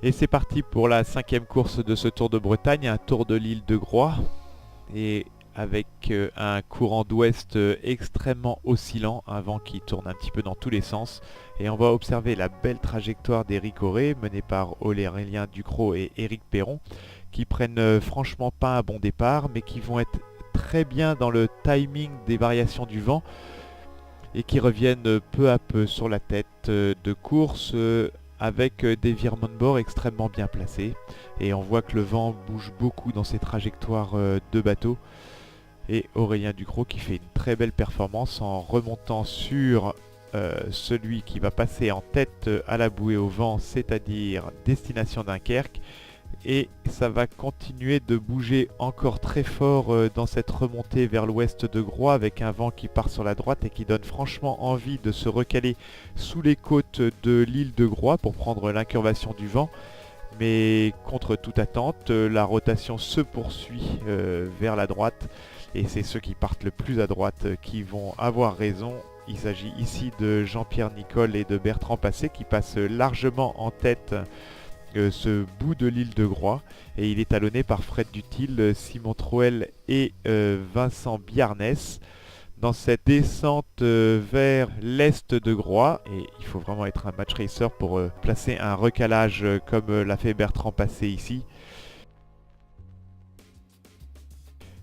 Et c'est parti pour la 5e course de ce Tour de Bretagne, un tour de l'île de Groix. Et avec un courant d'ouest extrêmement oscillant, un vent qui tourne un petit peu dans tous les sens. Et on va observer la belle trajectoire d'Éric Auré, menée par Aurélien Ducrot et Éric Perron, qui prennent franchement pas un bon départ, mais qui vont être très bien dans le timing des variations du vent et qui reviennent peu à peu sur la tête de course avec des virements de bord extrêmement bien placés. Et on voit que le vent bouge beaucoup dans ces trajectoires de bateau. Et Aurélien Ducrot qui fait une très belle performance en remontant sur celui qui va passer en tête à la bouée au vent, c'est-à-dire destination Dunkerque. Et ça va continuer de bouger encore très fort dans cette remontée vers l'ouest de Groix avec un vent qui part sur la droite et qui donne franchement envie de se recaler sous les côtes de l'île de Groix pour prendre l'incurvation du vent. Mais contre toute attente, la rotation se poursuit vers la droite et c'est ceux qui partent le plus à droite qui vont avoir raison. Il s'agit ici de Jean-Pierre Nicol et de Bertrand Passé qui passent largement en tête ce bout de l'île de Groix et il est talonné par Fred Dutil, Simon Troel et Vincent Biarnès dans cette descente vers l'est de Groix. Et il faut vraiment être un match racer pour placer un recalage comme l'a fait Bertrand Passé ici.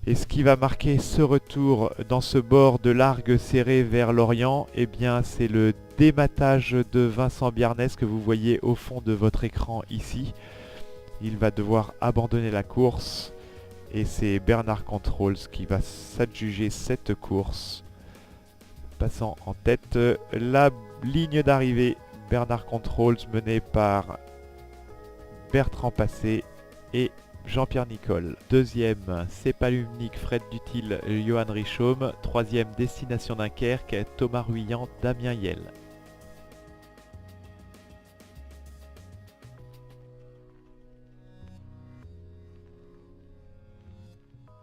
Et ce qui va marquer ce retour dans ce bord de largue serré vers l'Orient, eh bien c'est le dématage de Vincent Biarnès que vous voyez au fond de votre écran ici. Il va devoir abandonner la course et c'est Bernard Controls qui va s'adjuger cette course. Passant en tête la ligne d'arrivée, Bernard Controls mené par Bertrand Passé et Jean-Pierre Nicol. Deuxième, Sépalumnique, Fred Dutil, Johan Richaume. Troisième, Destination Dunkerque, Thomas Ruyant, Damien Yel.